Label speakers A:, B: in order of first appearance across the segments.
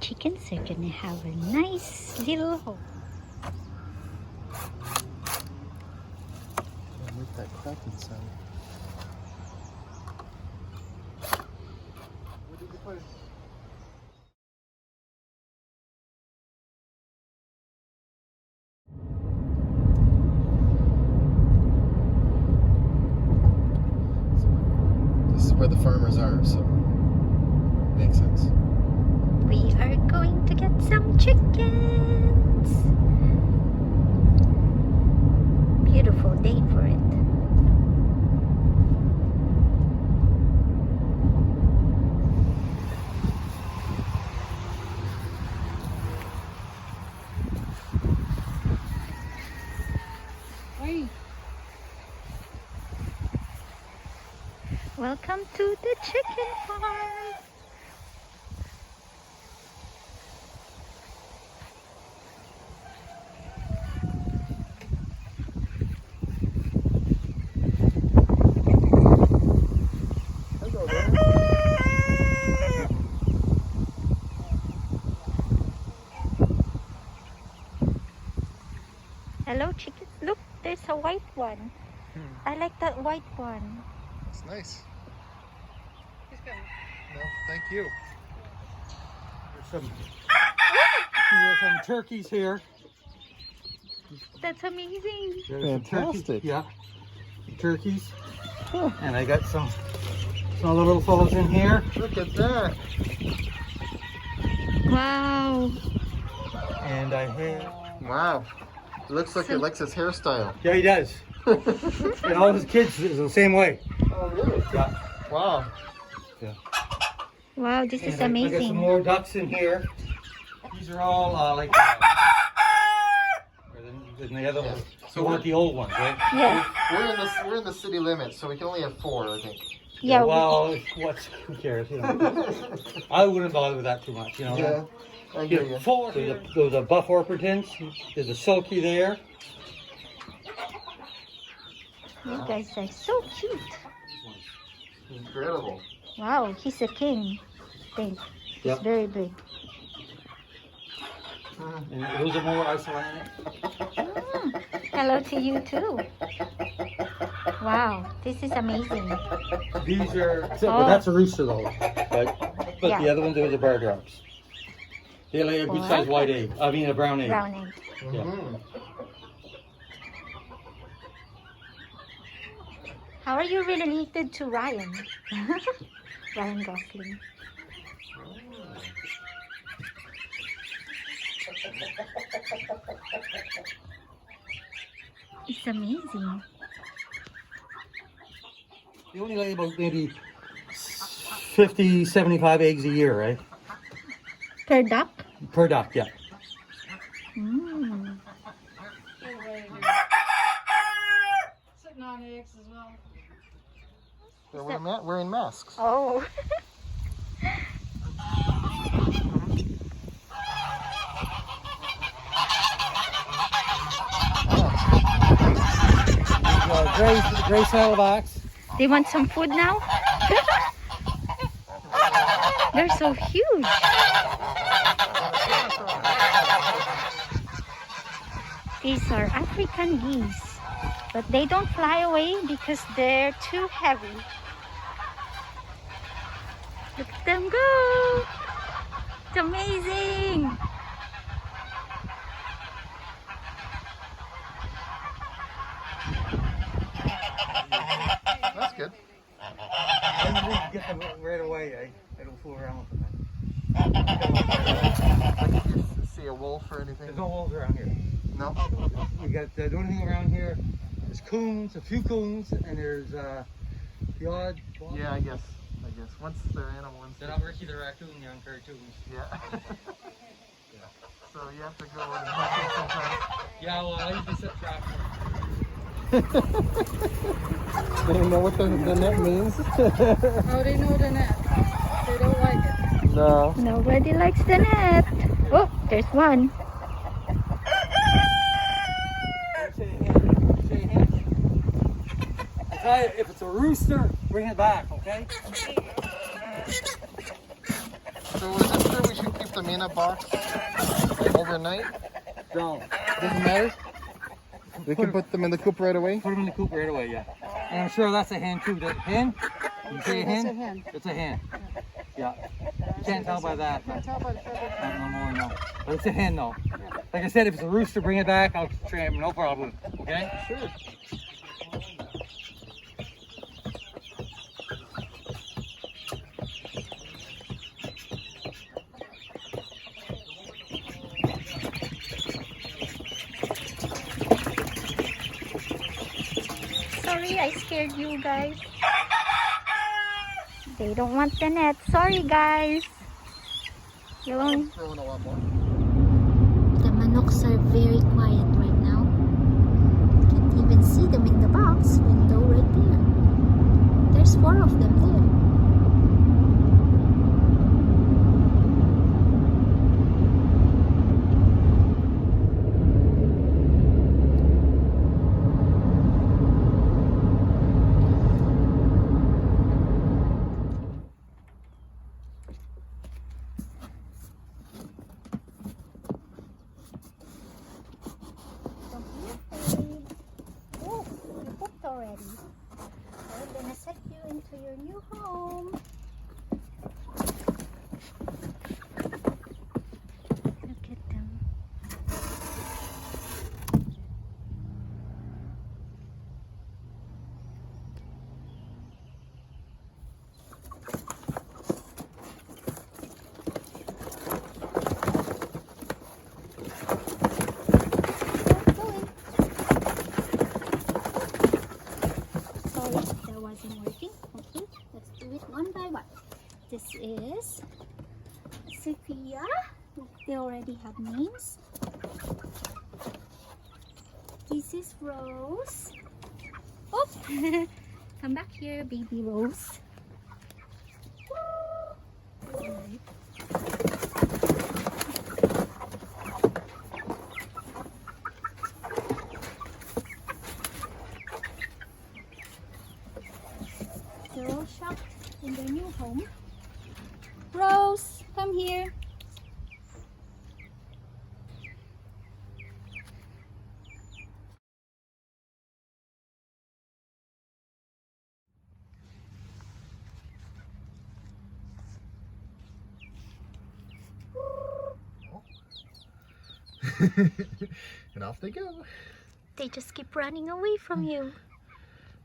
A: chickens are gonna have a nice little home.
B: Make that cracking sound. What did you put? This is where the farmers are, so makes sense.
A: We are going to get some chickens. Beautiful day for it.
C: Hey.
A: Welcome to the chicken farm.
B: Hello there.
A: Hello, chicken. Look, there's a white one. I like that white one.
B: It's nice.
C: He's coming.
B: No, thank you.
C: There's some turkeys here.
A: That's amazing.
C: There's some
B: Fantastic.
C: Yeah, turkeys. And I got some other little fellows in here.
B: Look at that.
A: Wow.
C: And I have.
B: Wow. Looks like it likes his hairstyle.
C: Yeah, he does. And all his kids is the same way.
B: Oh, really?
C: Yeah.
B: Wow.
C: Yeah.
A: Wow, this is
C: And I got some
A: amazing.
C: more ducks in here. These are all like. Than the other ones. So you want the old ones, right?
A: Yeah.
B: We're in the city limits, so we can only have 4, I think.
A: Yeah.
C: Well, who cares? You know. I wouldn't bother with that too much. You know.
B: Yeah, I
C: You
B: hear
C: know,
B: you.
C: 4 here. There's a buff Orpingtons. There's a silky there.
A: You guys are so cute.
B: Incredible.
A: Wow, he's a king. I think. He's
C: Yep.
A: very big.
C: And those are more Icelandic.
A: Hello to you too. Wow, this is amazing.
C: These are.
A: Oh.
C: Well, that's a rooster though. But
A: Yeah.
C: the other ones are the bird dogs. They lay a good
A: What?
C: sized white egg. I mean a brown egg.
A: Brown egg.
C: Yeah.
B: Mhm.
A: How are you related to Ryan? Ryan Gosling. It's amazing.
C: They only lay about maybe 50, 75 eggs a year, right?
A: Per duck?
C: Per duck, yeah.
A: Mm.
C: Sitting on eggs as well.
B: They're wearing masks.
A: Oh.
C: Gray saddlebacks.
A: They want some food now? They're so huge. These are African geese, but they don't fly away because they're too heavy. Look at them go! It's amazing!
B: That's good.
C: I get them right away. I don't fool around with them.
B: Like if you see a wolf or anything.
C: There's no wolves around here.
B: No?
C: We got the only thing around here is coons, a few coons, and there's the odd.
B: Yeah, I guess. Once they're animals.
C: They're not Ricky the raccoon, young cartoons.
B: Yeah. So you have to go and hunt them sometimes.
C: Yeah, well, I usually set traps.
B: They don't know what the net means?
C: Oh, they know the net. They don't like it.
B: No.
A: Nobody likes the net. Oh, there's one.
C: If it's a rooster, bring it back, okay?
B: So is it true we should keep them in a box like overnight?
C: So
B: Doesn't matter. We can put them in the coop right away.
C: put them in the coop right away, yeah. And I'm sure that's a hen too. That hen? You say a hen?
D: That's a hen.
C: It's a hen. Yeah. You can't tell by that.
D: Can't tell by the feather.
C: No more, no. But it's a hen though. Like I said, if it's a rooster, bring it back. I'll train him, no problem. Okay?
B: Sure.
A: Sorry, I scared you guys. They don't want the net. Sorry, guys. You won't.
B: Throwing a lot more.
A: The manoks are very quiet right now. Can't even see them in the box window right there. There's 4 of them there. Oh, you pooped already. We're gonna set you into your new home. Look at them. Go in. Sorry, that wasn't working. Okay, let's do it one by one. This is Sophia. They already have names. This is Rose. Oh, come back here, baby Rose. Alright. They're all shocked in their new home. Rose, come here.
B: And off they go.
A: They just keep running away from you.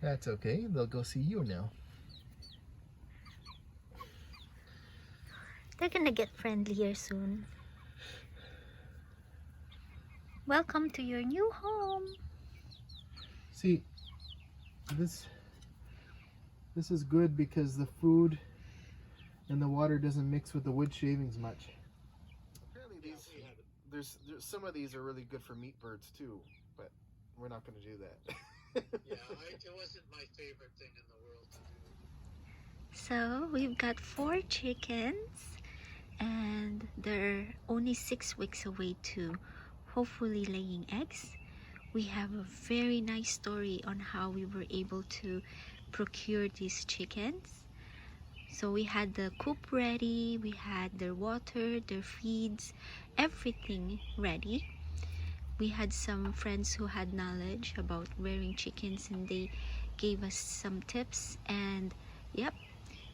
B: That's okay. They'll go see you now.
A: They're gonna get friendlier soon. Welcome to your new home.
B: See, this is good because the food and the water doesn't mix with the wood shavings much. Apparently there's some of these are really good for meat birds too, but we're not going to do that.
C: It wasn't my favorite thing in the world to do.
A: So we've got 4 chickens and they're only 6 weeks away to hopefully laying eggs. We have a very nice story on how we were able to procure these chickens. So we had the coop ready, we had their water, their feeds, everything ready. We had some friends who had knowledge about rearing chickens and they gave us some tips, and yep,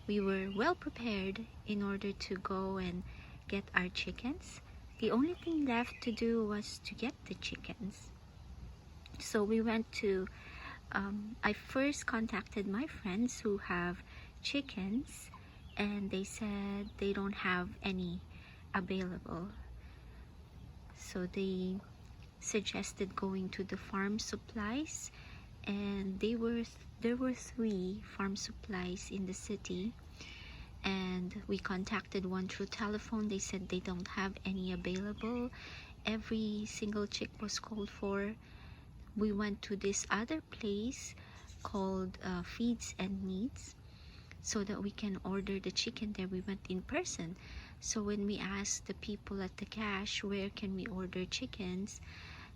A: we were well prepared in order to go and get our chickens. The only thing left to do was to get the chickens. So we went to, I first contacted my friends who have chickens and they said they don't have any available. So they suggested going to the farm supplies, and there were 3 farm supplies in the city, and we contacted one through telephone. They said they don't have any available. Every single chick was called for. We went to this other place called Feeds and Needs so that we can order the chicken there. We went in person. So when we asked the people at the cash where can we order chickens,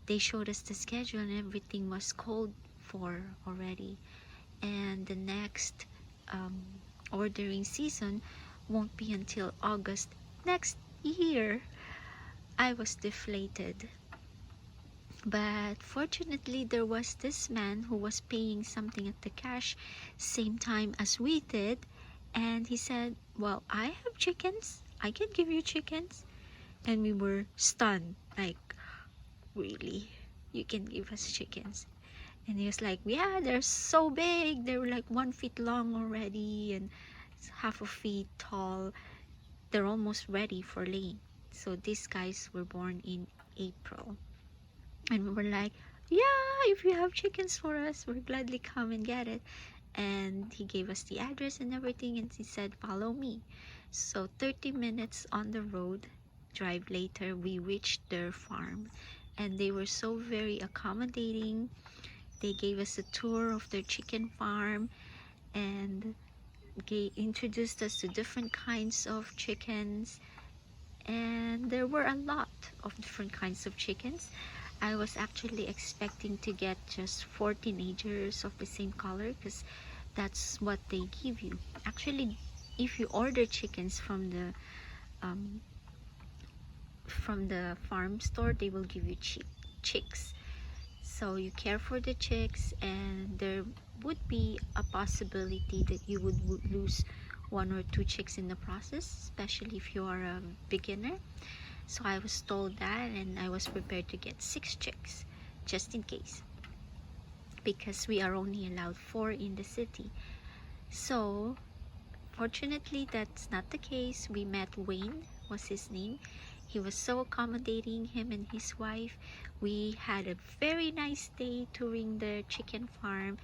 A: they showed us the schedule and everything was called for already. And the next ordering season won't be until August next year, I was deflated. But fortunately, there was this man who was paying something at the cash same time as we did, and he said, well, I have chickens, I can give you chickens. And we were stunned, like, really, you can give us chickens? And he was like, yeah, they're so big, they were like 1 feet long already and half a feet tall. They're almost ready for laying. So these guys were born in April. And we were like, yeah, if you have chickens for us, we'll gladly come and get it. And he gave us the address and everything, and he said, follow me. So 30 minutes on the road drive later, we reached their farm, and they were so very accommodating. They gave us a tour of their chicken farm, and they introduced us to different kinds of chickens, and there were a lot of different kinds of chickens. I was actually expecting to get just 4 teenagers of the same color, because that's what they give you. Actually, if you order chickens um, from the farm store, they will give you chicks. So you care for the chicks, and there would be a possibility that you would lose 1 or 2 chicks in the process, especially if you are a beginner. So I was told that, and I was prepared to get 6 chicks just in case, because we are only allowed 4 in the city. So fortunately, that's not the case. We met Wayne, was his name. He was so accommodating, him and his wife. We had a very nice day touring the chicken farm,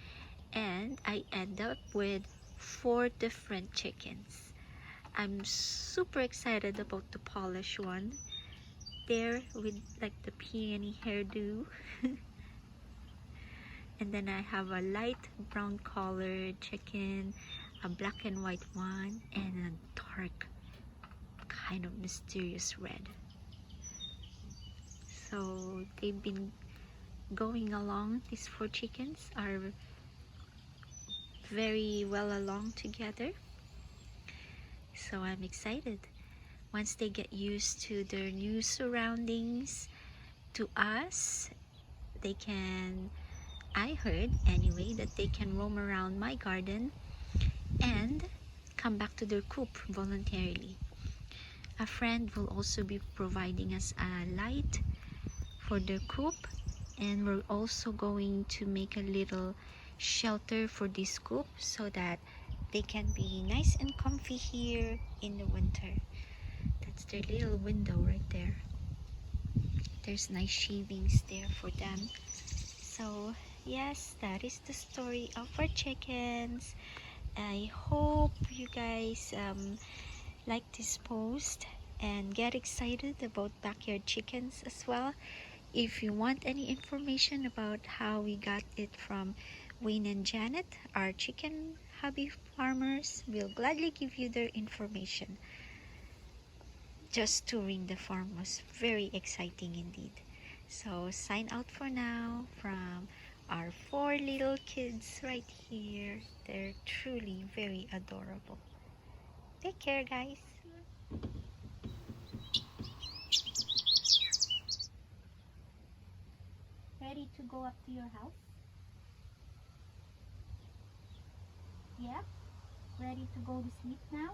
A: and I ended up with 4 different chickens. I'm super excited about the polished one there with like the peony hairdo. And then I have a light brown colored chicken, a black and white one, and a dark kind of mysterious red. So they've been going along. These 4 chickens are very well along together. So I'm excited. Once they get used to their new surroundings, to us, they can, I heard anyway, that they can roam around my garden and come back to their coop voluntarily. A friend will also be providing us a light for their coop, and we're also going to make a little shelter for this coop so that they can be nice and comfy here in the winter. That's their little window right there. There's nice shavings there for them. So yes, that is the story of our chickens. I hope you guys like this post and get excited about backyard chickens as well. If you want any information about how we got it from Wayne and Janet, our chicken hobby farmers, will gladly give you their information. Just touring the farm was very exciting indeed. So sign out for now from our 4 little kids right here. They're truly very adorable. Take care, guys. Ready to go up to your house? Yeah? Ready to go to sleep now?